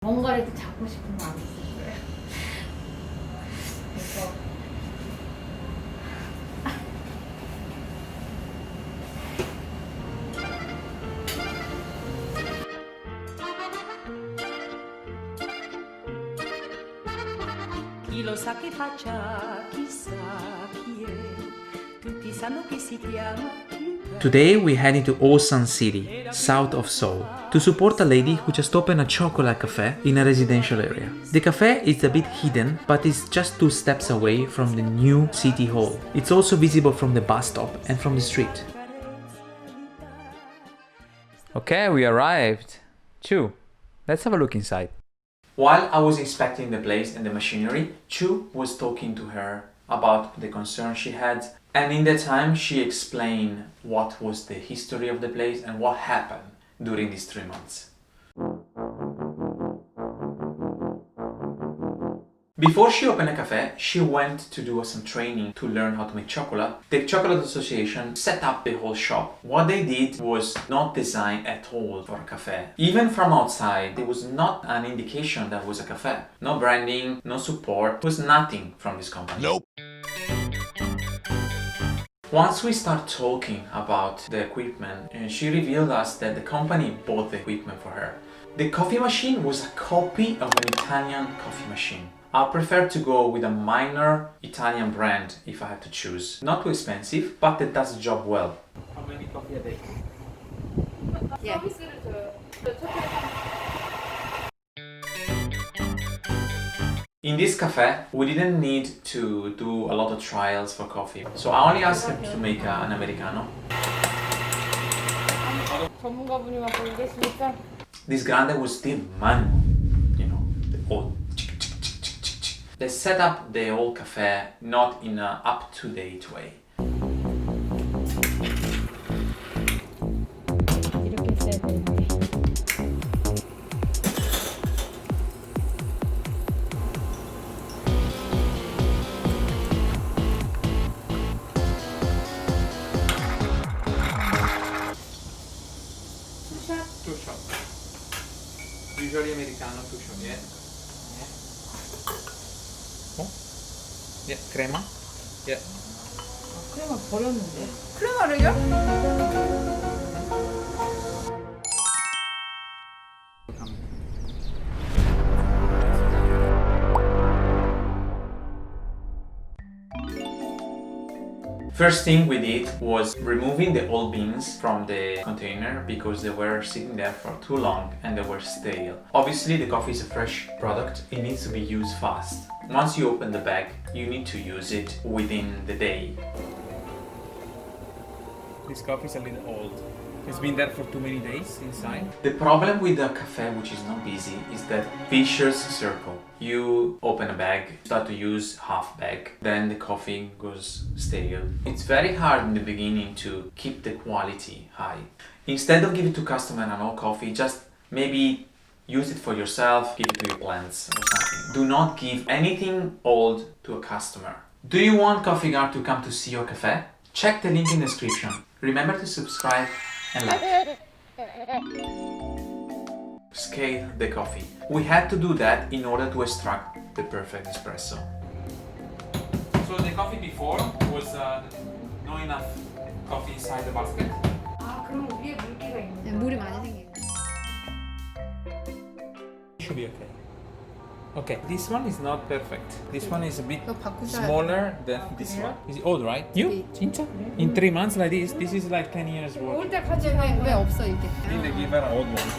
뭔가를 또 잡고 싶은 마음이 있을 거예요. 그래서 Chi lo sa che faccia, chissà chi è. Tutti sanno che si chiama. Today we head into Osan City, south of Seoul, to support a lady who just opened a chocolate cafe in a residential area. The cafe is a bit hidden, but is just 2 steps away from the new city hall. It's also visible from the bus stop and from the street. Okay, we arrived. Chu, let's have a look inside. While I was inspecting the place and the machinery, Chu was talking to her about the concern she had, and in that time she explained what was the history of the place and what happened during these 3 months. Before she opened a cafe, she went to do some training to learn how to make chocolate. The Chocolate Association set up the whole shop. What they did was not designed at all for a cafe. Even from outside, there was not an indication that was a cafe. No branding, no support, was nothing from this company. Nope. Once we start talking about the equipment, she revealed us that the company bought the equipment for her. The coffee machine was a copy of an Italian coffee machine. I prefer to go with a minor Italian brand if I have to choose. Not too expensive, but that does the job well. How many coffee a day? yeah. In this cafe, we didn't need to do a lot of trials for coffee. So I only asked him to make an Americano. 전문가분이 와서 이랬으니까 This grande was still manual, you know, the old. They set up the old cafe not in an up-to-date way. 이렇게 써야 되는데. Two shot. Usually Americano, two shot, yeah. Yeah, crema. Yeah. 크레마 버렸는데. 크레마를요? First thing we did was removing the old beans from the container because they were sitting there for too long and they were stale. Obviously the coffee is a fresh product, it needs to be used fast. Once you open the bag, you need to use it within the day. This coffee is a little old. It's been there for too many days inside. The problem with the cafe which is not busy is that vicious circle. You open a bag, start to use half bag, then the coffee goes stale. It's very hard in the beginning to keep the quality high. Instead of giving to customer an old coffee, just maybe use it for yourself, give it to your plants or something. Do not give anything old to a customer. Do you want Coffee Guard to come to see your cafe? Check the link in the description. Remember to subscribe and like. Scale the coffee. We had to do that in order to extract the perfect espresso. So the coffee before was not enough coffee inside the basket. 아, 그럼 위에 물기가 있는. 네, 물이 많이 생기는. Should be okay. Okay, this one is not perfect. This one is a bit 이거 바꾸셔야 smaller than this one. Is it old, right? You? 진짜? In 3 months like this is like 10 years worth. 올 때까지 왜 없어 이게? Then they give her an old one.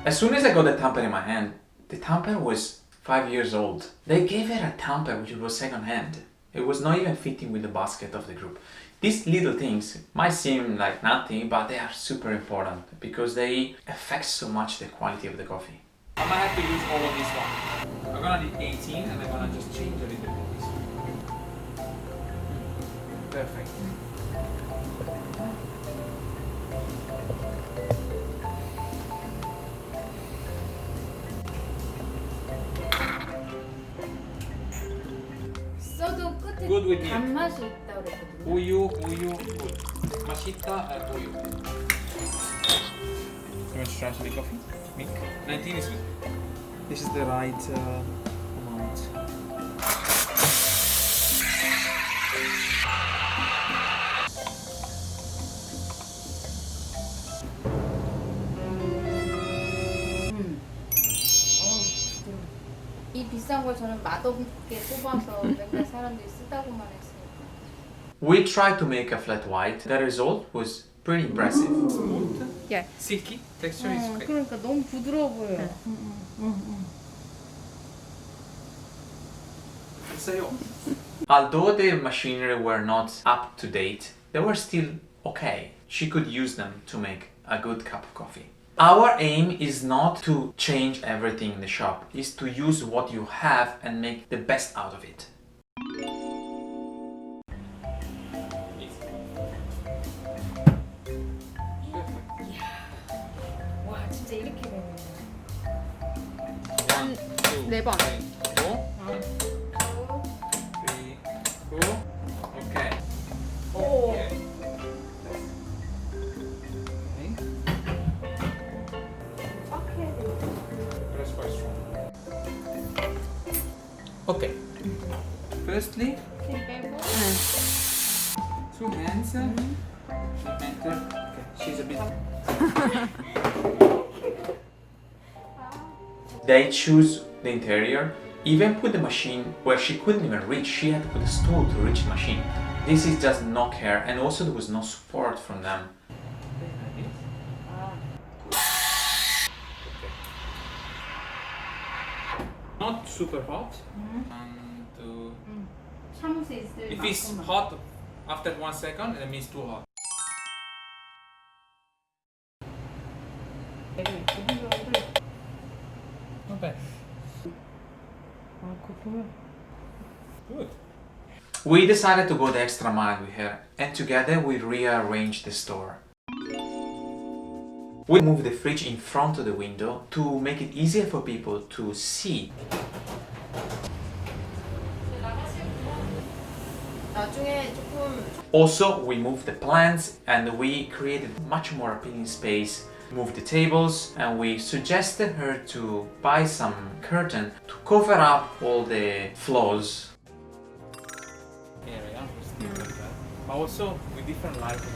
As soon as I got the tamper in my hand, the tamper was 5 years old. They gave her a tamper which was second hand. It was not even fitting with the basket of the group. These little things might seem like nothing, but they are super important because they affect so much the quality of the coffee. I might have to use all of this one. I'm gonna need 18 and I'm gonna just change a little bit. Perfect. 써도 끝에 Good with me. 단맛이 있다고 그랬거든요. 우유, good. 맛있다, 우유. You want to try some coffee? Milk? 19 is good. this is the right amount. 이 비싼 걸 저는 맛없게 뽑아서 맨날 사람들이 쓰다고만 했어요. We tried to make a flat white. The result was pretty impressive. Smooth, Yeah. silky texture is great. 그러니까 너무 부드러워 보여요. Although the machinery were not up to date, they were still okay. She could use them to make a good cup of coffee. Our aim is not to change everything in the shop, is to use what you have and make the best out of it. 와 진짜 이렇게 되네. 1, 2, 네 번. 3, 4, 3, 4. Okay. 오. Okay. Press quite strong. Okay. Firstly, 이렇게 빼고. 2 hands. Enter. Okay. She's a bit. They choose the interior, even put the machine where she couldn't even reach. She had to put a stool to reach the machine. This is just no care, and also there was no support from them. Not super hot. And 참을 수 있을 if it's 만큼만. hot after 1 second, that means too hot. Not bad. Good. We decided to go the extra mile with her, and together we rearranged the store. We moved the fridge in front of the window to make it easier for people to see. 나중에 조금 Also, we moved the plants and we created much more appealing space. Moved the tables, and we suggested her to buy some curtain to cover up all the flaws. Area, still like that. But also with different lighting.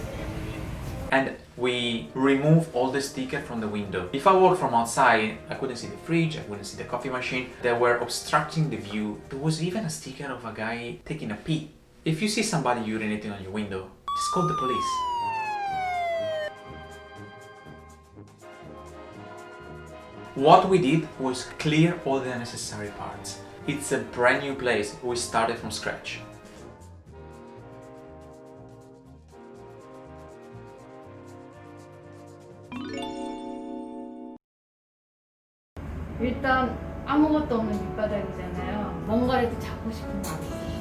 And we remove all the stickers from the window. If I walk from outside, I couldn't see the fridge, I couldn't see the coffee machine. They were obstructing the view. There was even a sticker of a guy taking a pee. If you see somebody urinating on your window, just call the police. What we did was clear all the unnecessary parts. It's a brand new place. We started from scratch. 일단 아무것도 없는 밑바닥이잖아요. 뭔가라도 잡고 싶은 마음이 있었어요.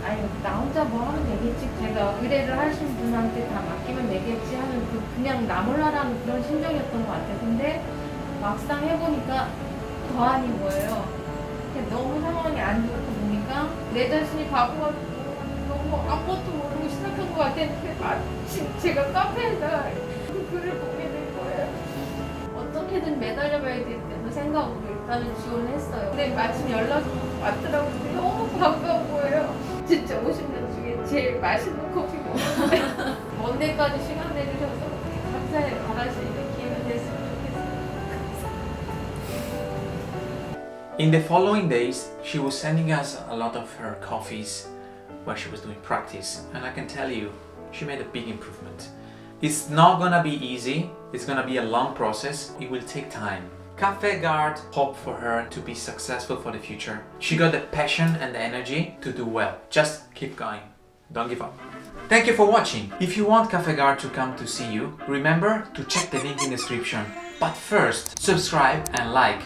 아니 나 혼자 뭐 하면 되겠지. 제가 의뢰를 하신 분한테 다 맡기면 되겠지 하는 그냥 나 몰라라는 그런 심정이었던 것 같아요. 근데 막상 해보니까 더 아닌 거예요. 너무 상황이 안 좋고 보니까 내 자신이 바보 같고 너무 아무것도 모르고 시작한 것 같았는데 마침 제가 카페에다 그 글을 보게 된 거예요. 어떻게든 매달려봐야 되겠다는 생각으로 일단은 지원을 했어요. 근데 마침 연락이 왔더라고요. 너무 반가운 거예요. 진짜 50년 중에 제일 맛있는 커피 먹었는데 먼 데까지 시간 내주셔서 감사해요. 다시 이렇게 기회가 됐으면 좋겠어요. In the following days, she was sending us a lot of her coffees where she was doing practice, and I can tell you, she made a big improvement. It's not gonna be easy, it's gonna be a long process, it will take time. Kaffegard hope for her to be successful for the future. She got the passion and the energy to do well. Just keep going, don't give up. Thank you for watching. If you want Kaffegard to come to see you, remember to check the link in the description. But first, subscribe and like.